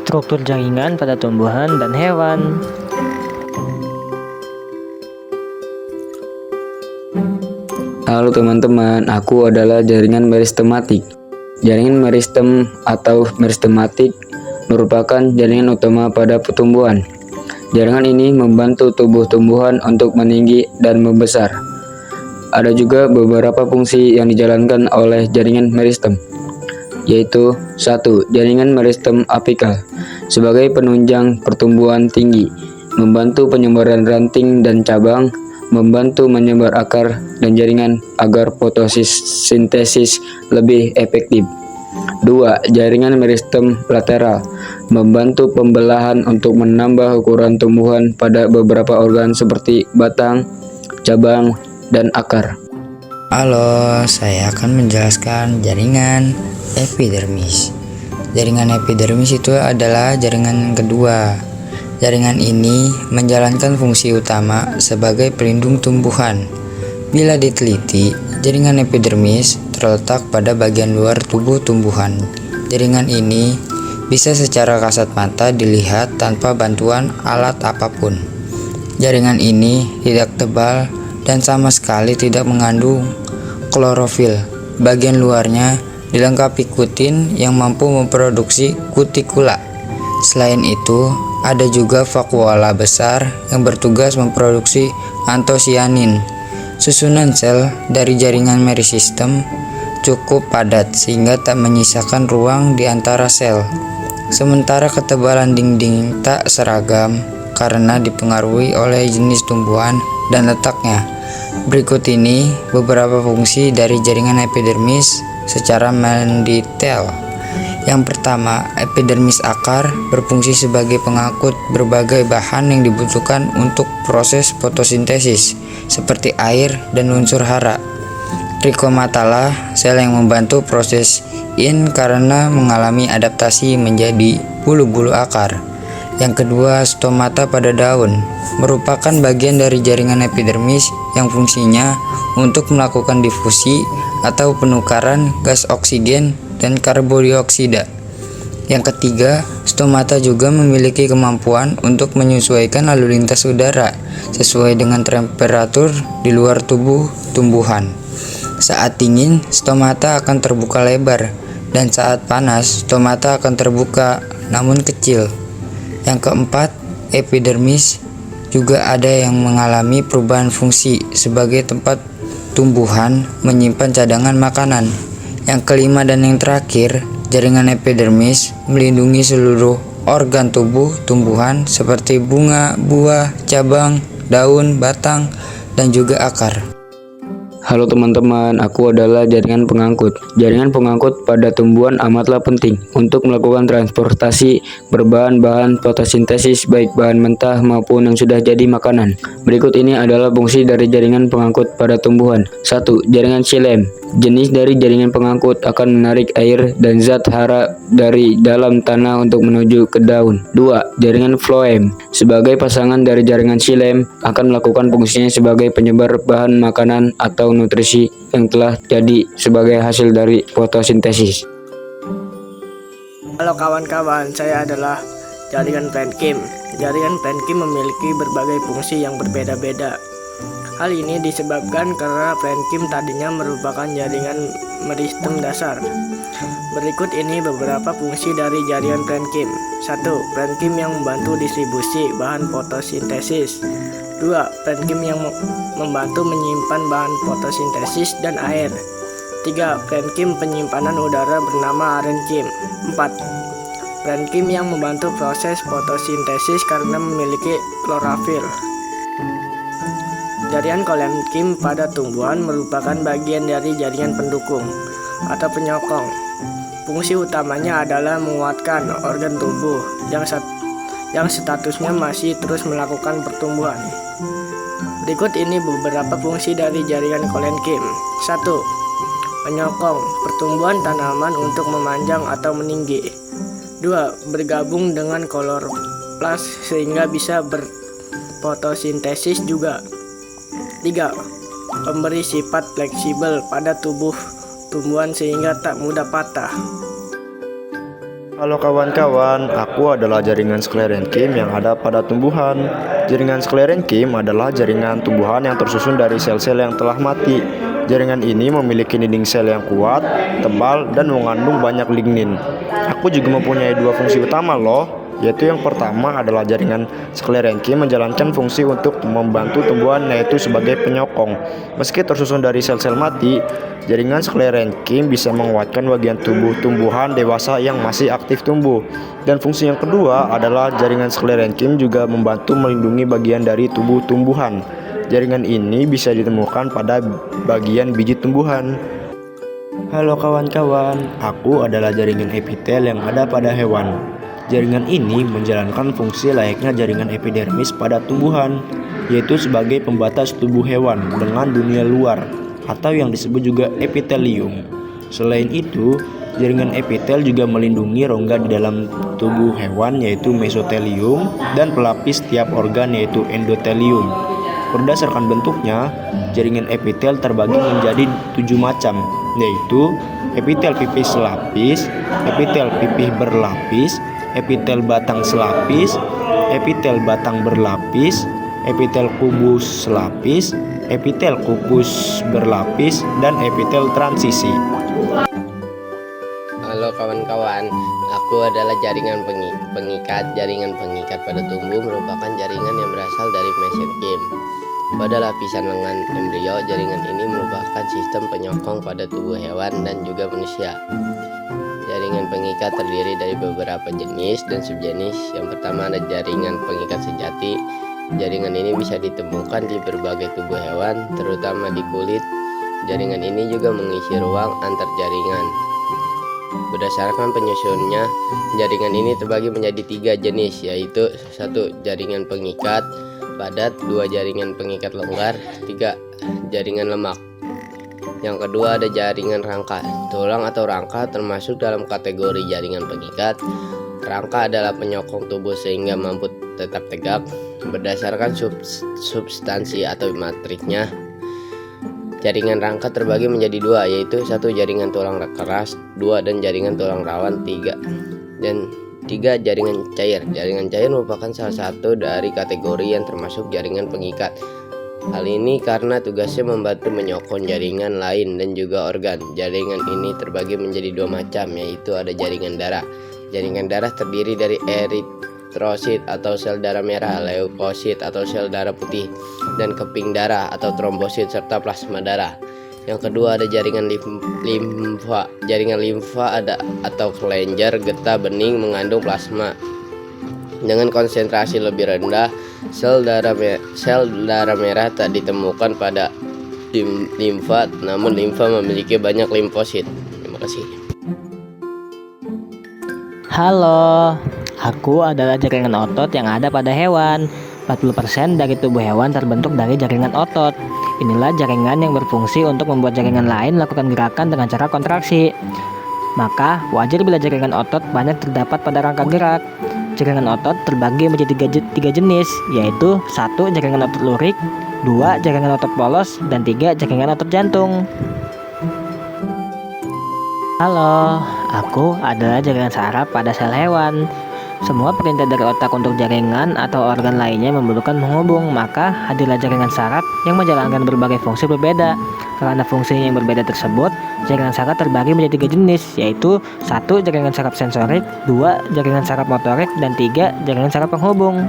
struktur jaringan pada tumbuhan dan hewan. Halo teman-teman, aku adalah jaringan meristematik. Jaringan meristem atau meristematik merupakan jaringan utama pada tumbuhan. Jaringan ini membantu tubuh tumbuhan untuk meninggi dan membesar. Ada juga beberapa fungsi yang dijalankan oleh jaringan meristem, yaitu 1. Jaringan meristem apikal sebagai penunjang pertumbuhan tinggi, membantu penyebaran ranting dan cabang, membantu menyebar akar dan jaringan agar fotosintesis lebih efektif. 2. Jaringan meristem lateral membantu pembelahan untuk menambah ukuran tumbuhan pada beberapa organ seperti batang, cabang, dan akar. Halo, saya akan menjelaskan jaringan epidermis. Jaringan epidermis itu adalah jaringan kedua. Jaringan ini menjalankan fungsi utama sebagai pelindung tumbuhan. Bila diteliti, jaringan epidermis terletak pada bagian luar tubuh tumbuhan. Jaringan ini bisa secara kasat mata dilihat tanpa bantuan alat apapun. Jaringan ini tidak tebal dan sama sekali tidak mengandung klorofil. Bagian luarnya dilengkapi kutin yang mampu memproduksi kutikula. Selain itu, ada juga vakuola besar yang bertugas memproduksi antosianin. Susunan sel dari jaringan meristem cukup padat sehingga tak menyisakan ruang di antara sel. Sementara ketebalan dinding tak seragam karena dipengaruhi oleh jenis tumbuhan dan letaknya. Berikut ini beberapa fungsi dari jaringan epidermis secara mendetail. Yang pertama, epidermis akar berfungsi sebagai pengangkut berbagai bahan yang dibutuhkan untuk proses fotosintesis, seperti air dan unsur hara. Trichomatala, sel yang membantu proses karena mengalami adaptasi menjadi bulu-bulu akar. Yang kedua, stomata pada daun merupakan bagian dari jaringan epidermis yang fungsinya untuk melakukan difusi atau penukaran gas oksigen dan karbondioksida. Yang ketiga, stomata juga memiliki kemampuan untuk menyesuaikan lalu lintas udara sesuai dengan temperatur di luar tubuh tumbuhan. Saat dingin, stomata akan terbuka lebar, dan saat panas, stomata akan terbuka namun kecil. Yang keempat, epidermis juga ada yang mengalami perubahan fungsi sebagai tempat tumbuhan menyimpan cadangan makanan. Yang kelima dan yang terakhir, jaringan epidermis melindungi seluruh organ tubuh tumbuhan seperti bunga, buah, cabang, daun, batang, dan juga akar. Halo teman-teman, aku adalah jaringan pengangkut. Jaringan pengangkut pada tumbuhan amatlah penting untuk melakukan transportasi berbahan-bahan fotosintesis baik bahan mentah maupun yang sudah jadi makanan. Berikut ini adalah fungsi dari jaringan pengangkut pada tumbuhan. 1. Jaringan xilem. Jenis dari jaringan pengangkut akan menarik air dan zat hara dari dalam tanah untuk menuju ke daun. 2. Jaringan floem. Sebagai pasangan dari jaringan xilem akan melakukan fungsinya sebagai penyebar bahan makanan atau nutrisi yang telah jadi sebagai hasil dari fotosintesis. Halo kawan-kawan, saya adalah jaringan parenchyma. Jaringan parenchyma memiliki berbagai fungsi yang berbeda-beda. Hal ini disebabkan karena parenchyma tadinya merupakan jaringan meristem dasar. Berikut ini beberapa fungsi dari jaringan parenchyma. 1. Parenchyma yang membantu distribusi bahan fotosintesis. 2. Parenchyma yang membantu menyimpan bahan fotosintesis dan air. 3. Parenchyma penyimpanan udara bernama arenchyma. 4. Parenchyma yang membantu proses fotosintesis karena memiliki klorofil. Jaringan kolenkhyma pada tumbuhan merupakan bagian dari jaringan pendukung atau penyokong. Fungsi utamanya adalah menguatkan organ tubuh yang statusnya masih terus melakukan pertumbuhan. Berikut ini beberapa fungsi dari jaringan kolenkhyma. 1. Menyokong pertumbuhan tanaman untuk memanjang atau meninggi. 2. Bergabung dengan kloroplas sehingga bisa berfotosintesis juga. 3. Pemberi sifat fleksibel pada tubuh tumbuhan sehingga tak mudah patah. Halo kawan-kawan, aku adalah jaringan sklerenkim yang ada pada tumbuhan. Jaringan sklerenkim adalah jaringan tumbuhan yang tersusun dari sel-sel yang telah mati. Jaringan ini memiliki dinding sel yang kuat, tebal, dan mengandung banyak lignin. Aku juga mempunyai dua fungsi utama loh, yaitu yang pertama adalah jaringan sklerenkim menjalankan fungsi untuk membantu tumbuhan, yaitu sebagai penyokong. Meski tersusun dari sel-sel mati, jaringan sklerenkim bisa menguatkan bagian tubuh tumbuhan dewasa yang masih aktif tumbuh. Dan fungsi yang kedua adalah jaringan sklerenkim juga membantu melindungi bagian dari tubuh tumbuhan. Jaringan ini bisa ditemukan pada bagian biji tumbuhan. Halo kawan-kawan, aku adalah jaringan epitel yang ada pada hewan. Jaringan ini menjalankan fungsi layaknya jaringan epidermis pada tumbuhan, yaitu sebagai pembatas tubuh hewan dengan dunia luar, atau yang disebut juga epitelium. Selain itu, jaringan epitel juga melindungi rongga di dalam tubuh hewan, yaitu mesotelium, dan pelapis tiap organ, yaitu endotelium. Berdasarkan bentuknya, jaringan epitel terbagi menjadi 7 macam, yaitu epitel pipih selapis, epitel pipih berlapis, epitel batang selapis, epitel batang berlapis, epitel kubus selapis, epitel kubus berlapis, dan epitel transisi. Halo kawan-kawan, aku adalah jaringan pengikat. Jaringan pengikat pada tumbuh merupakan jaringan yang berasal dari mesenkim. Pada lapisan lengan embrio, jaringan ini merupakan sistem penyokong pada tubuh hewan dan juga manusia. Jaringan pengikat terdiri dari beberapa jenis dan subjenis. Yang pertama ada jaringan pengikat sejati. Jaringan ini bisa ditemukan di berbagai tubuh hewan, terutama di kulit. Jaringan ini juga mengisi ruang antar jaringan. Berdasarkan penyusunnya, jaringan ini terbagi menjadi 3 jenis, yaitu 1. Jaringan pengikat padat, 2. Jaringan pengikat longgar, 3. Jaringan lemak. Yang kedua ada jaringan rangka. Tulang atau rangka termasuk dalam kategori jaringan pengikat. Rangka adalah penyokong tubuh sehingga mampu tetap tegak berdasarkan substansi atau matriknya. Jaringan rangka terbagi menjadi 2, yaitu 1. Jaringan tulang keras, 2. Dan jaringan tulang rawan, 3. Dan 3. Jaringan cair. Jaringan cair merupakan salah satu dari kategori yang termasuk jaringan pengikat. Hal ini karena tugasnya membantu menyokong jaringan lain dan juga organ. Jaringan ini terbagi menjadi 2 macam, yaitu ada jaringan darah. Jaringan darah terdiri dari eritrosit atau sel darah merah, leukosit atau sel darah putih, dan keping darah atau trombosit serta plasma darah. Yang kedua ada jaringan limfa. Jaringan limfa ada atau kelenjar getah bening mengandung plasma. Dengan konsentrasi lebih rendah, sel darah merah tak ditemukan pada limfa, namun limfa memiliki banyak limfosit. Terima kasih. Halo, aku adalah jaringan otot yang ada pada hewan. 40% dari tubuh hewan terbentuk dari jaringan otot. Inilah jaringan yang berfungsi untuk membuat jaringan lain melakukan gerakan dengan cara kontraksi. Maka, wajar bila jaringan otot banyak terdapat pada rangka gerak. Jaringan otot terbagi menjadi 3 jenis, yaitu 1. Jaringan otot lurik, 2. Jaringan otot polos, dan 3. Jaringan otot jantung. Halo, aku adalah jaringan saraf pada sel hewan. Semua perintah dari otak untuk jaringan atau organ lainnya memerlukan menghubung, maka hadirlah jaringan saraf yang menjalankan berbagai fungsi berbeda. Karena fungsinya yang berbeda tersebut, jaringan saraf terbagi menjadi 3 jenis, yaitu 1. Jaringan saraf sensorik, 2. Jaringan saraf motorik, dan 3. Jaringan saraf penghubung.